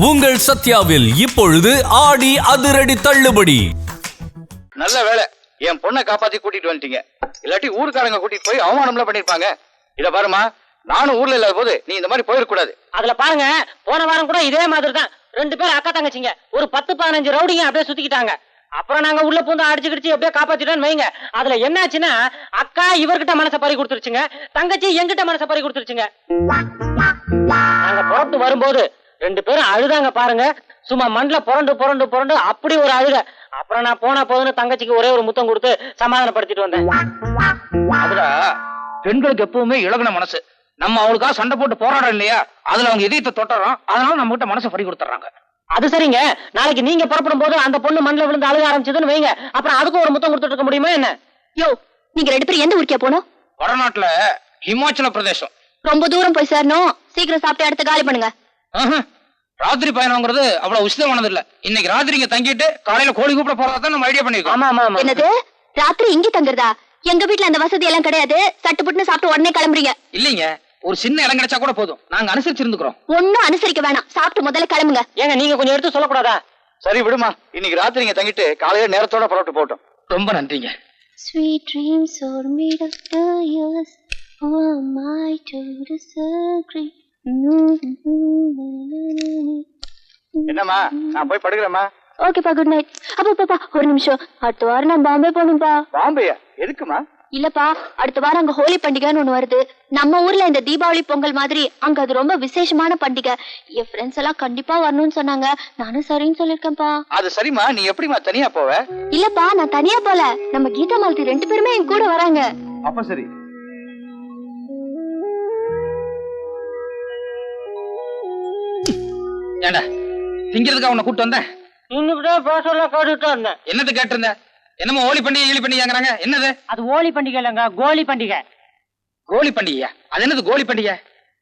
உங்கள் சத்யாவில் இப்பொழுது ஆடி அதிரடி தள்ளுபடி. நல்ல வேலை என் பொண்ணை காப்பாத்தி கூட்டிட்டு வந்துட்டீங்க. இல்லாட்டி ஊருக்காரங்க கூட்டிட்டு போய் அவமானம்லாம் பண்ணிருப்பாங்க. இத பாருமா, நானும் ஊர்ல இல்லாத போது நீ இந்த மாதிரி போயிடக்கூடாது. அதுல பாருங்க, போன வாரம் கூட இதே மாதிரி தான் 2 பேர் அக்கா தங்கச்சிங்க ஒரு 10-15 ரவுடிங்க அப்படியே சுத்திக்கிட்டாங்க. அப்புறம் நாங்க உள்ள பூந்து அடிச்சு கிடிச்சு எப்படியே காப்பாத்திட்டோன்னு வைங்க. அதுல என்னாச்சுன்னா, அக்கா இவர்கிட்ட மனசை பறி கொடுத்துருச்சுங்க, தங்கச்சி எங்கிட்ட மனசை பறி கொடுத்துருச்சுங்க. நாங்க புறப்பட்டு வரும்போது 2 பேரும் அழுதாங்க பாருங்க. சும்மா மண்ல புரண்டு புரண்டு புரண்டு அப்படி ஒரு அழுக. அப்புறம் நான் போனா போதுன்னு தங்கச்சிக்கு ஒரே ஒரு முத்தம் கொடுத்து சமாதானப்படுத்திட்டு வந்தேன். அதுல பெண்களுக்கு எப்பவுமே இழகுன மனசு. நம்ம அவளுக்காக சண்டை போட்டு போராடம் இல்லையா, அதுல அவங்க இதயத்தை தொட்டுறோம். அதனால நம்ம கிட்ட மனசை பறி கொடுத்துறாங்க. அது சரிங்க, நாளைக்கு நீங்க புறப்படும் போது அந்த பொண்ணு மண்ணில் விழுந்து அழுக ஆரம்பிச்சதுன்னு வைங்க. அப்புறம் அதுக்கும் ஒரு முத்தம் கொடுத்துட்டு இருக்க முடியுமா என்ன? யோ, நீங்க 2 பேரும் எந்த ஊருக்கே போனோம்? வடநாட்டுல ஹிமாச்சல பிரதேசம். ரொம்ப தூரம் போய் சேரணும். சீக்கிரம் சாப்பிட்டு அடுத்து காலி பண்ணுங்க. ராத்திரி பயணம்ங்கிறது அவ்வளவு உசிதமானது இல்ல. இன்னைக்கு ராத்திரி இங்க தங்கிட்டு காலையில கோழி கூப்பிட போறதான் நம்ம ஐடியா பண்ணிருக்கோம். ஆமா ஆமா. என்னது, ராத்திரி இங்க தங்குறதா? எங்க வீட்டுல அந்த வசதி எல்லாம் கிடையாது. சட்டுப்புட்டுன்னு சாப்பிட்டு உடனே கிளம்புறீங்க. இல்லைங்க, ஒரு சின்ன இடம் கிடைச்சா கூட போதும், நாங்க அனுசரிச்சிருந்துக்கிறோம். ஒன்னும் அனுசரிக்க வேணாம், சாப்பிட்டு முதல்ல கிளம்புங்க. ஏங்க நீங்க கொஞ்சம் எடுத்து சொல்லக்கூடாதா? சரி விடுமா, இன்னைக்கு ராத்திரி இங்க தங்கிட்டு காலையில நேரத்தோட புறப்பட்டு போட்டோம். ரொம்ப நன்றிங்க. Sweet dreams are made of tears. Who am I to disagree? என்னம்மா, நான் போய் படுக்கிறேம்மா. ஓகேப்பா, குட் நைட். அப்பா ஒரு நிமிஷம், அடுத்த வாரம் நான் பாம்பே போகணும்பா. பாம்பேயா? எதுக்குமா? இல்லப்பா, அடுத்த வாரம் அங்க ஹோலி பண்டிகைன்னு ஒண்ணு வருது. நம்ம ஊர்ல இந்த தீபாவளி பொங்கல் மாதிரி அங்க அது ரொம்ப விசேஷமான பண்டிகை. என் ஃப்ரெண்ட்ஸ் எல்லாம் கண்டிப்பா வரணும்னு சொன்னாங்க. நானும் சரின்னு சொல்லிருக்கேன்ப்பா. அது சரிம்மா, நீ எப்படிமா தனியா போவ? இல்லப்பா, நான் தனியா போல, நம்ம கீதா மாலதி 2 பேருமே என் கூட வராங்க. அப்ப சரி. ஏண்டா திங்கிறதுக்கு அவனை கூட்டு வந்தேன்? இன்னும் பேசல கேட்டுட்டு இருந்தேன். என்னது கேட்டு இருந்த? என்னமோ ஹோலி பண்டிகை ஈழி பண்டிகைங்கிறாங்க. என்னது அது? ஹோலி பண்டிகை இல்லங்க, கோலி பண்டிகை. கோலி பண்டிகையா? அது என்னது கோலி பண்டிகை?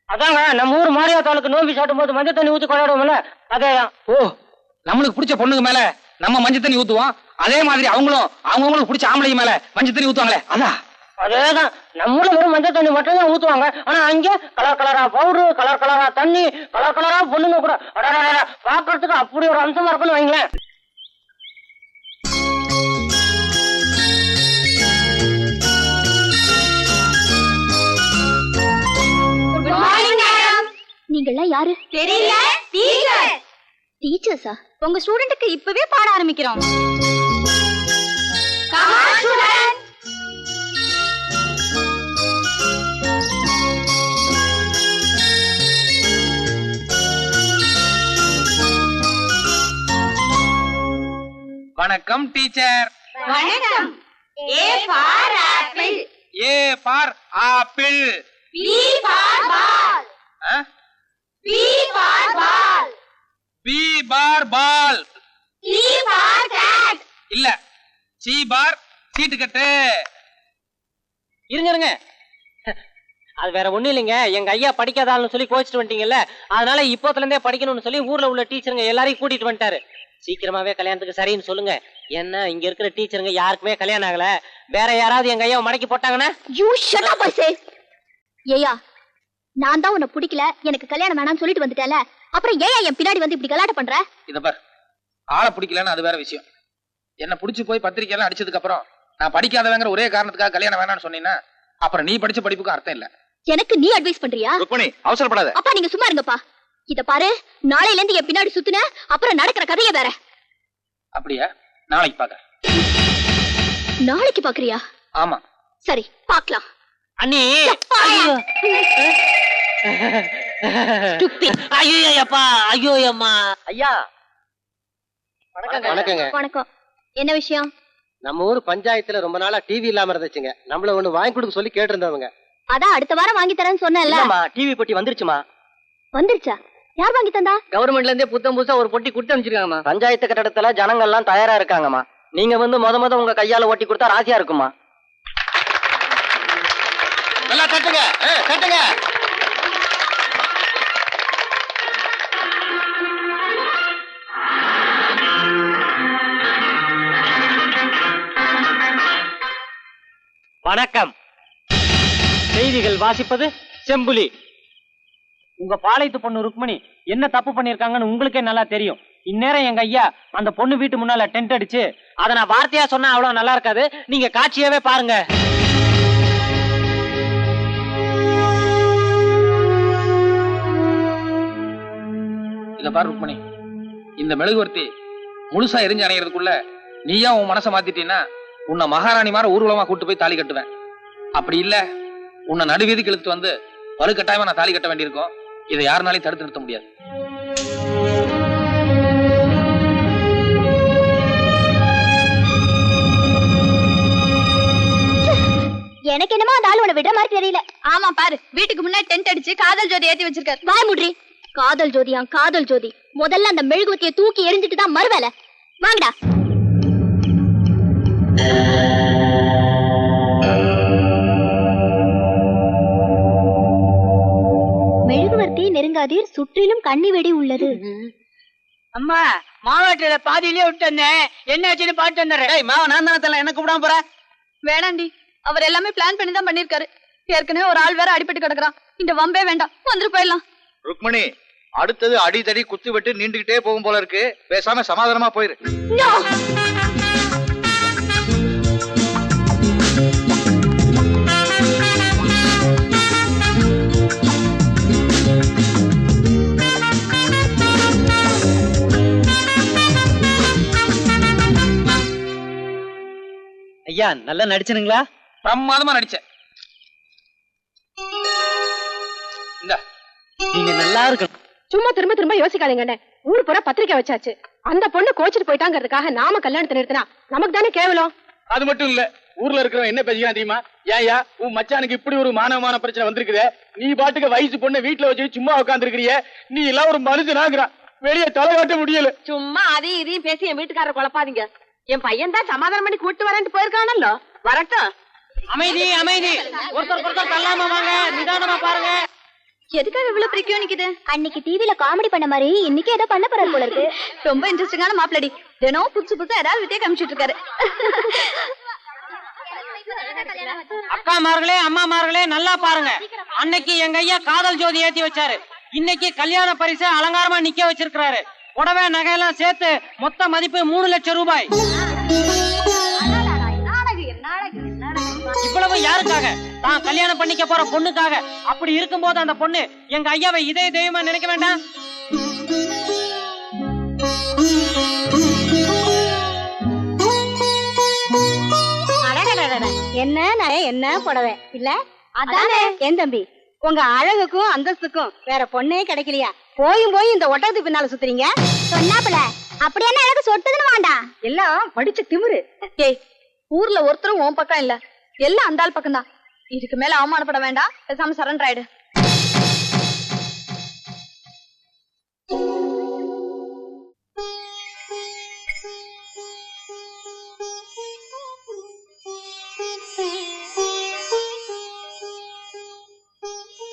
அதாங்க நம்ம ஊர் மாரியாத்தாளுக்கு நோம்பி சாட்டும் போது மஞ்சள் தண்ணி ஊத்தி கொண்டாடுவோம்ல, அதேதான். ஓ, நம்மளுக்கு பிடிச்ச பொண்ணுங்க மேல நம்ம மஞ்சள் தண்ணி ஊத்துவோம், அதே மாதிரி அவங்களும் அவங்களுக்கு பிடிச்ச ஆம்பளைங்க மேல மஞ்சள் தண்ணி ஊத்துவாங்களே, அதான். அதேதான், நம்மள வெறும் மஞ்சள் தண்ணி மட்டும் தான் ஊத்துவாங்க. ஆனா அங்க கலர் கலரா பவுடரு, கலர் கலரா தண்ணி, கலர் கலரா பொண்ணுங்க கூட பாக்குறதுக்கு அப்படி ஒரு அம்சமா இருக்குன்னு வைங்களேன். நீங்கெல்லாம் யாரு? தெரியல. டீச்சர். டீச்சர்ஸா? உங்க ஸ்டூடண்ட்க்கு இப்பவே பாட ஆரம்பிக்கிறோம். வணக்கம் டீச்சர். வணக்கம். A for apple. A for apple. B for ball. B for ball. B for ball. C for cat. இல்ல, சி பார் சீட்டு கட்டு. இருங்க அது வேற ஒண்ணும் இல்லைங்க. எங்க ஐயா படிக்காதான்னு சொல்லி கோச்சிட்டு வந்துட்டீங்கல்ல, அதனால இப்போத்துல இருந்தே படிக்கணும்னு சொல்லி ஊர்ல உள்ள டீச்சருங்க எல்லாரையும் கூட்டிட்டு வந்துட்டாரு. சீக்கிரமாவே கல்யாணத்துக்கு சரின்னு சொல்லுங்க. என்ன இங்க இருக்கிற டீச்சருங்க யாருக்குமே கல்யாணம் ஆகல. வேற யாராவது எங்க ஐயாவை மடக்கி போட்டாங்கன்னா? You shut up, I say. ஏயா, நான் தான் உன்னை பிடிக்கல, எனக்கு கல்யாணம் வேணாம்னு சொல்லிட்டு வந்துட்டேல, அப்புறம் ஏயா என் பின்னாடி வந்து இப்படி கலாட்ட பண்ற? இத பார், ஆளை பிடிக்கலன்னு அது வேற விஷயம். என்ன பிடிச்சு போய் பத்திரிக்கை எல்லாம் அடிச்சதுக்கு அப்புறம் நான் படிக்காதவங்கிற ஒரே காரணத்துக்காக கல்யாணம் வேணாம்னு சொன்னீங்கன்னா அப்புறம் நீ படிச்ச படிப்புக்கு அர்த்தம் இல்ல. எனக்கு நீ அட்வைஸ் பண்றியா? ருக்மணி, அவசரப்படாத. அப்பா நீங்க சும்மா இருங்கப்பா. இத பாரு, நாளையில இருந்து என் பின்னாடி சுத்துன அப்புறம் நடக்கிற கதையே வேற. அப்படியா? நாளைக்கு பாக்க. நாளைக்கு பாக்குறியா? ஆமா. சரி, பாக்கலாம். அண்ணி, ஐயோ அப்பா, ஐயோ அம்மா. ஐயா வணக்கங்க. வணக்கம். என்ன விஷயம்? நம்ம ஊர் பஞ்சாயத்துல ரொம்ப நாளா டிவி இல்லாம இருந்துச்சுங்க. நம்மள ஒண்ணு வாங்கி கொடுக்க சொல்லி கேட்டு இருந்தவங்க. அதான் அடுத்த வாரம் வாங்கி தரேன்னு சொன்னேன்ல. டிவி பொட்டி வந்துருச்சுமா? வந்துருச்சா? யார் வாங்கி தந்தா? கவர்மெண்ட்ல இருந்தே புத்தம் புதுசா ஒரு பொட்டி குடுத்து அனுப்பிச்சிருக்காங்கம்மா. பஞ்சாயத்து கட்டடத்துல ஜனங்கள் எல்லாம் தயாரா இருக்காங்கம்மா. நீங்க வந்து முத உங்க கையால ஒட்டி கொடுத்தா ராசியா இருக்குமா. எல்லாம் கட்டுங்க, கட்டுங்க. வணக்கம். செய்திகள் வாசிப்பது செம்புலி. உங்க பாளையத்து பொண்ணு ருக்மணி என்ன தப்பு பண்ணிருக்காங்கன்னு உங்களுக்கே நல்லா தெரியும். இந்நேரம் எங்க ஐயா அந்த பொண்ணு வீட்டு முன்னால டென்ட் அடிச்சு அதை நான் வார்த்தையா சொன்னா அவ்வளவு நல்லா இருக்காது. நீங்க காட்சியாவே பாருங்க. இத பாரு ருக்மணி, இந்த மெழுகுவர்த்தி முழுசா எரிஞ்சு அணைகிறதுக்குள்ள நீயா உன் மனசை மாத்திட்டீன்னா உன்னை மகாராணி மாதிரி ஊர்வலமா கூட்டு போய் தாலி கட்டுவேன். அப்படி இல்ல உன்னை நடுவீதிக்கு இழுத்து வந்து வலுக்கட்டாயமா நான் தாலி கட்ட வேண்டியிருக்கோம். இதை யாருனாலையும் தடுத்து நிறுத்த முடியாது. எனக்கு என்னமோ அந்த ஆளு உன்னை விட மாதிரி தெரியல. ஆமா பாரு, வீட்டுக்கு முன்னாடி டென்ட் அடிச்சு காதல் ஜோதி ஏத்தி வச்சிருக்காரு. வாய் முட்ரி. காதல் ஜோதியா? காதல் ஜோதி முதல்ல அந்த மெழுகுவத்தியை தூக்கி எரிஞ்சிட்டு தான் மறுவேலை. வாங்கடா. மெழுகுவர்த்தி நெருங்காதீர், சுற்றிலும் கண்ணி வெடி உள்ளது. அம்மா மாவாட்டில பாதியிலே விட்டு என்ன ஆச்சுன்னு பாட்டு வந்துடுறேன். மாவ நான் தானே தரல, எனக்கு கூடாம போற. வேணாண்டி, அவர் எல்லாமே பிளான் பண்ணி தான் பண்ணிருக்காரு. ஏற்கனவே ஒரு ஆள் வேற அடிபட்டு கிடக்குறான். இந்த வம்பே வேண்டாம், வந்துட்டு போயிடலாம். ருக்மணி, அடுத்தது அடிதடி குத்து வெட்டு நீண்டுகிட்டே போகும் போல இருக்கு. பேசாம சமாதானமா போயிரு. ஐயா நல்லா நடிச்சனுங்களா? பிரமாதமா நடிச்சேன். இந்த நீங்க நல்லா இருக்கணும். சும்மா திரும்ப திரும்ப யோசிக்காதீங்கண்ணே. ஊரு பூரா பத்திரிக்கை வச்சாச்சு. அந்த பொண்ணு கோச்சிட்டு போயிட்டாங்கிறதுக்காக நாம கல்யாணத்தை நிறுத்தினா நமக்கு தானே கேவலம். அது மட்டும் இல்ல, ஊர்ல இருக்கிறவன் என்ன பேசிக்கலாம் தெரியுமா? ஏயா உன் மச்சானுக்கு இப்படி ஒரு மானமான பிரச்சனை வந்திருக்குதே, நீ பாட்டுக்கு வயசு பொண்ணு வீட்டுல வச்சு சும்மா உட்கார்ந்து இருக்கிறிய, நீ எல்லாம் ஒரு மனுஷனாகிறான், வெளியே தலை காட்ட முடியல. சும்மா அதையும் இதையும் பேசி என் வீட்டுக்காரரை குழப்பாதீங்க. என் பையன் தான் சமாதானம் பண்ணி கூட்டு வரேன்ட்டு போயிருக்கானല്ലോ, வரட்டும். அமைதி அமைதி, ஒருத்தர் தள்ளாம வாங்க, நிதானமா பாருங்க. எதுக்காக இவ்வளவு பிரிக்கியம் நிக்குது? அன்னைக்கு டிவில காமெடி பண்ண மாதிரி இன்னைக்கு ஏதோ பண்ண போறாரு போல இருக்கு. ரொம்ப இன்ட்ரெஸ்டிங்கான மாப்பிளடி. தினம் புதுசு புதுசா ஏதாவது வித்தியா காமிச்சிட்டு இருக்காரு. அக்காமார்களே அம்மாமார்களே நல்லா பாருங்க. அன்னைக்கு எங்க ஐயா காதல் ஜோதி ஏத்தி வச்சாரு. இன்னைக்கு கல்யாண பரிசு அலங்காரமா நிக்க வச்சிருக்காரு. புடவை நகையெல்லாம் சேர்த்து மொத்த மதிப்பு 3 லட்சம் ரூபாய். இவ்வளவு யாருக்காக? தான் கல்யாணம் பண்ணிக்க போற பொண்ணுக்காக. அப்படி இருக்கும் போது அந்த பொண்ணு எங்க ஐயாவை இதே தெய்வமா நினைக்க வேண்டாம்? என்ன நகை என்ன புடவை இல்ல? அதானே என் தம்பி, உங்க அழகுக்கும் அந்தஸ்துக்கும் வேற பொண்ணே கிடைக்கலையா? போய் இந்த ஒட்டகத்துக்கு பின்னால சுத்துறீங்க. சொன்னாப்புல அப்படி என்ன எனக்கு சொட்டுதுன்னு வேண்டாம். எல்லாம் படிச்ச திமிரு. ஏய், ஊர்ல ஒருத்தரும் உன் பக்கம் இல்ல, எல்லாம் அந்த ஆள் பக்கம் தான். இதுக்கு மேல அவமானப்பட வேண்டாம், பேசாம சரண்டர் ஆயிடு.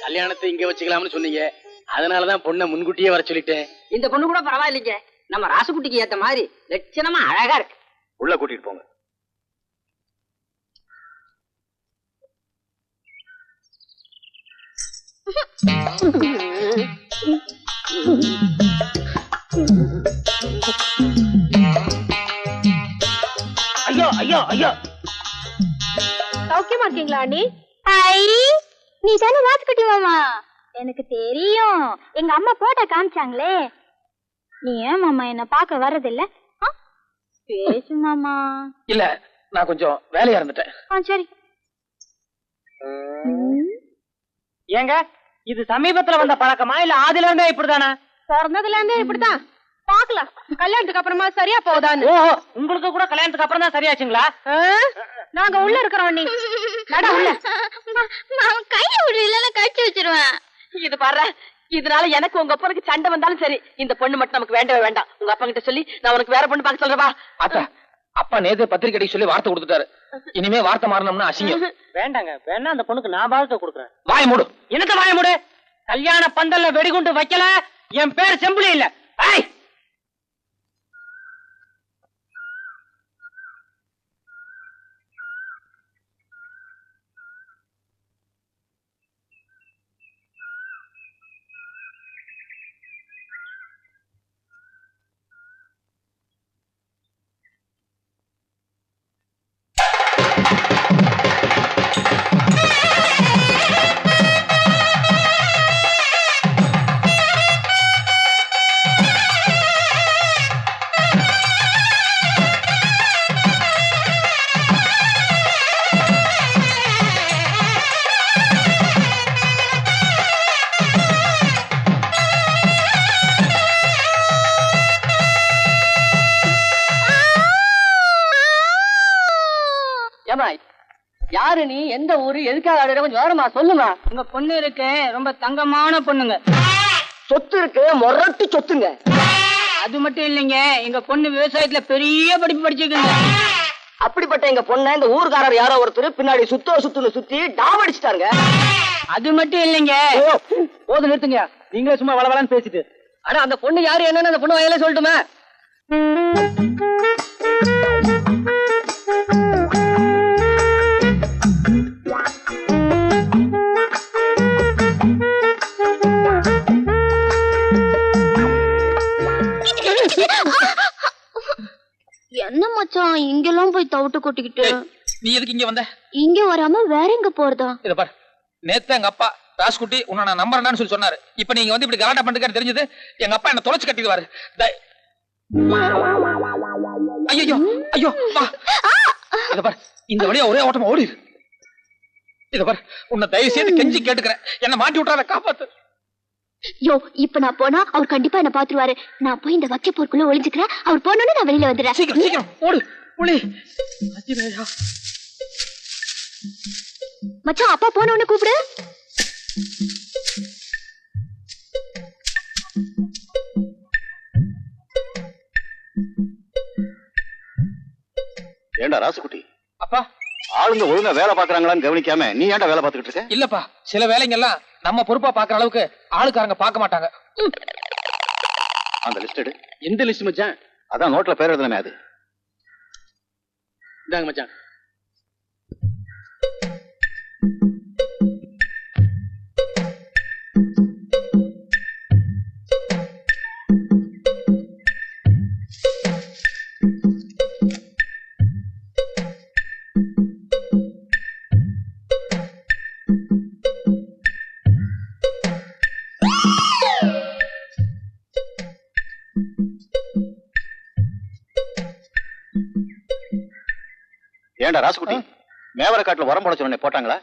கல்யாணத்தை இங்க வச்சுக்கலாம்னு சொன்னீங்க, அதனாலதான் பொண்ணை முன்கூட்டியே வர சொல்லிட்டேன். இந்த பொண்ணு கூட பரவாயில்லைங்க, நம்ம ராசுக்குட்டிக்கு ஏத்த மாதிரி லட்சணமா அழகா இருக்கு. உள்ள கூட்டிட்டு போங்க. ஐயோ ஐயோ ஐயோ. சௌக்கியமா இருக்கீங்களா அண்ணி? ஐ, நீ தானே ராசுக்குட்டி மாமா? எனக்கு தெரியும், எங்க அம்மா போட்டோ காமிச்சாங்களே. நீ ஏன் மாமா என்ன பார்க்க வர்றதில்ல? பேசு மாமா. இல்ல, நான் கொஞ்சம் வேலையா இருந்துட்டேன். சரி. ஏங்க இது சமீபத்துல வந்த பழக்கமா இல்ல ஆதில இருந்தே இப்படிதானா? பிறந்ததுல இருந்தே இப்படிதான். பாக்கலாம் கல்யாணத்துக்கு அப்புறமா சரியா போகுதான்னு. ஓஹோ, உங்களுக்கு கூட கல்யாணத்துக்கு அப்புறம் தான் சரியாச்சுங்களா? நாங்க உள்ள இருக்கிறோம் அண்ணி. நட உள்ள. கைய விடு, இல்லன்னா கடிச்சு வச்சிருவேன். இது பாரு, இதனால எனக்கு உங்க அப்பனுக்கு சண்டை வந்தாலும் சரி, இந்த பொண்ணு மட்டும் நமக்கு வேண்டவே வேண்டாம். உங்க அப்பா கிட்ட சொல்லி நான் உனக்கு வேற பொண்ணு பார்க்க சொல்றவா? அத்தா, அப்பா நேத்து பத்திரிக்கை சொல்லி வார்த்தை கொடுத்துட்டாரு. இனிமே வார்த்தை மாறணும்னா அசிங்கம். வேண்டாங்க, வேணா அந்த பொண்ணுக்கு நான் வாழ்க்கை கொடுக்குறேன். வாய மூடு. என்னத்த வாய மூடு? கல்யாண பந்தல்ல வெடிகுண்டு வைக்கல, என் பேர் செம்புலி இல்ல. ஐய், ஏமா யாரு நீ, எந்த ஊரு, எதுக்காக ஆடுற, கொஞ்சம் விவரமா சொல்லுமா. உங்க பொண்ணு இருக்கு, ரொம்ப தங்கமான பொண்ணுங்க. சொத்து இருக்கு, மொரட்டு சொத்துங்க. அது மட்டும் இல்லைங்க, எங்க பொண்ணு விவசாயத்துல பெரிய படிப்பு படிச்சிருக்குங்க. அப்படிப்பட்ட எங்க பொண்ண இந்த ஊர்காரர் யாரோ ஒருத்தர் பின்னாடி சுத்துன்னு சுத்தி டாவ் அடிச்சுட்டாருங்க. அது மட்டும் இல்லைங்க. போது நிறுத்துங்க, நீங்களே சும்மா வளவலான்னு பேசிட்டு. ஆனா அந்த பொண்ணு யாரு என்னன்னு அந்த பொண்ணு வயலே சொல்லட்டுமா? என்ன மச்சான் இங்கெல்லாம் போய் தவிட்டு கொட்டிக்கிட்டு? நீ எதுக்கு இங்க வந்த? இங்க வராம வேற எங்க போறதா? இத பாரு, நேத்து எங்க அப்பா ராஸ்குட்டி உன்னை நான் நம்பறேன்னு சொல்லி சொன்னாரு. இப்ப நீங்க வந்து இப்படி கலாட்டா பண்ணிட்டு தெரிஞ்சது, எங்க அப்பா என்ன தொலைச்சு கட்டிடுவாரு. ஐயோ ஐயோ, இத பாரு, இந்த வழியா ஒரே ஓட்டமா ஓடிடு. இத பாரு, உன்னை தயவு செய்து கெஞ்சி கேட்டுக்கிறேன், என்ன மாட்டி விட்டுறாத, காப்பாத்து. யோ, இப்ப நான் போனா அவர் கண்டிப்பா என்ன பாத்துருவாரு. நான் போய் இந்த வச்ச போருக்குள்ள ஒளிஞ்சுக்கிறேன். அவர் போனோன்னு நான் வெளியில வந்துடுறேன். சீக்கிரம் சீக்கிரம் ஓடு புலி. அஜிரேயா மச்சான், அப்பா போனோன்னு கூப்பிடு. ஏண்டா ராசுக்குட்டி, அப்பா. ஆளுங்க ஒழுங்கா வேலை பாக்குறாங்களான்னு கவனிக்காம நீ ஏன்டா வேலை பார்த்துக்கிட்டு இருக்க? இல்லப்பா, சில வேலைங்கெல்லாம் நம்ம பொறுப்பா பாக்குற அளவுக்கு ஆளுக்காரங்க பார்க்க மாட்டாங்க. அந்த லிஸ்ட் எடு. எந்த லிஸ்ட் மச்சான்? அதான் நோட்ல பேர் எழுதுனமே அது. இந்தாங்க மச்சான். ஏண்டா ராசுக்குட்டி, மேவர காட்டுல உரம் போட சொன்ன போட்டாங்களா?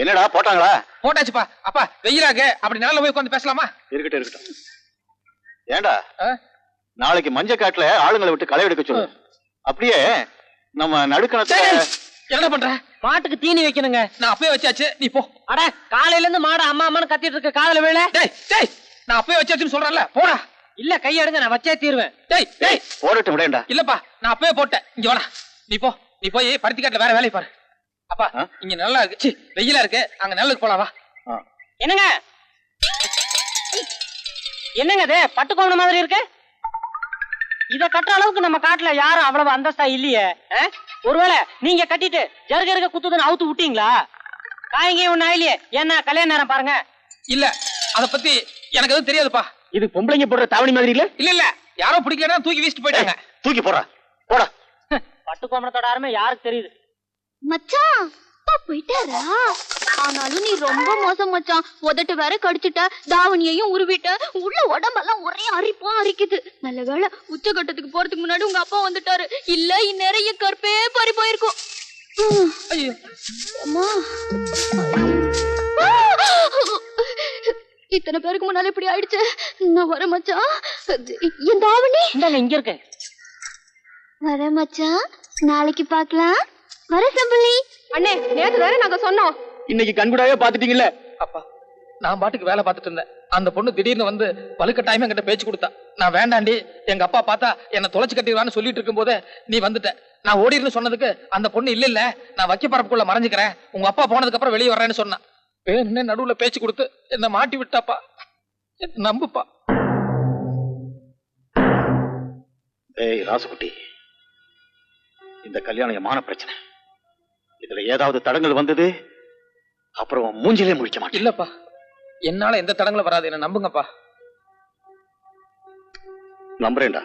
என்னடா போட்டாங்களா? போட்டாச்சுப்பா. அப்பா வெயிலாக அப்படி நாளில் போய் உட்காந்து பேசலாமா? இருக்கட்டும் இருக்கட்டும். ஏண்டா நாளைக்கு மஞ்ச காட்டுல ஆளுங்களை விட்டு களை எடுக்க சொல்லு. அப்படியே நம்ம நடுக்கணத்தை என்ன பண்ற? மாட்டுக்கு தீனி வைக்கணுங்க. நான் அப்பவே வச்சாச்சு, நீ போ. அட, காலையில இருந்து மாடு அம்மா அம்மான்னு கத்திட்டு இருக்க, காதல வேலை. டேய் டேய், நான் அப்பவே வச்சாச்சுன்னு சொல்றேன்ல, போடா. இல்ல, கையெடுங்க, நான் வச்சே தீருவேன். டேய் டேய், போடட்டும் விடேண்டா. இல்லப்பா, நான் அப்பவே போட்டேன். இங்க வாடா, நீ போ. நீ போய் பருத்தி காட்டுல வேற வேலையை பாரு. அப்பா இங்க நல்லா இருக்கு, வெயிலா இருக்கு, அங்க நல்லுக்கு போலாம், வா. என்னங்க என்னங்க இது பட்டு கோவண மாதிரி இருக்கு? இத கட்டுற அளவுக்கு நம்ம காட்டுல யாரும் அவ்வளவு அந்தஸ்தா இல்லையே. ஒருவேளை நீங்க கட்டிட்டு ஜருக குத்துதுன்னு அவுத்து விட்டீங்களா? காயங்க ஒண்ணு ஆயிலையே. ஏன்னா கல்யாண நேரம் பாருங்க. இல்ல, அத பத்தி எனக்கு எதுவும் தெரியாதுப்பா. இது பொம்பளைங்க போடுற தாவணி மாதிரி இல்ல? இல்ல இல்ல, யாரோ பிடிக்கலன்னா தூக்கி வீசிட்டு போயிட்டாங்க. தூக்கி போடா, போடா. பட்டு கோவணத்தோட அருமை யாருக்கு தெரியுது? மச்சான், அப்பா போயிட்டாரா? ஆனாலும் நீ ரொம்ப மோசம் மச்சான். உதட்டு வேற கடிச்சிட்ட, தாவணியையும் உருவிட்ட, உள்ள உடம்பெல்லாம் ஒரே அரிப்பா அரிக்குது. நல்ல வேளை உச்சகட்டத்துக்கு போறதுக்கு முன்னாடி உங்க அப்பா வந்துட்டாரு. இல்ல இந்நேரம் என் கற்பே பறி போயிருக்கும். ஐயோ அம்மா, இத்தனை பேருக்கு முன்னால இப்படி ஆயிடுச்சு. நான் வர மச்சான். என் தாவணி இங்க இருக்கு. வர மச்சான், நாளைக்கு பாக்கலாம். வர சம்பளி. அண்ணே, நேத்து வேற நாங்க சொன்னோம். இன்னைக்கு கண்கூடாவே பாத்துட்டீங்கல்ல? அப்பா, நான் பாட்டுக்கு வேலை பார்த்துட்டு இருந்தேன். அந்த பொண்ணு திடீர்னு வந்து வலுக்கட்டாயமா என்கிட்ட பேச்சு கொடுத்தா. நான் வேண்டாண்டி, எங்க அப்பா பார்த்தா என்ன தொலைச்சு கட்டிடுவான்னு சொல்லிட்டு இருக்கும் போதே நீ வந்துட்ட. நான் ஓடிடுன்னு சொன்னதுக்கு அந்த பொண்ணு இல்ல இல்ல, நான் வைக்க பரப்புக்குள்ள மறைஞ்சுக்கிறேன், உங்க அப்பா போனதுக்கு அப்புறம் வெளியே வர்றேன்னு சொன்னான். வேணும்னே நடுவுல பேச்சு கொடுத்து என்ன மாட்டி விட்டாப்பா. நம்புப்பா. ஏய் ராசுக்குட்டி, இந்த கல்யாணம் மான பிரச்சனை. இதுல ஏதாவது தடங்கள் வந்தது அப்புறம் மூஞ்சிலே முழிக்க மாட்டேன். இல்லப்பா, என்னால எந்த தடங்களும் வராது, என்ன நம்புங்கப்பா. நம்புறேன்டா.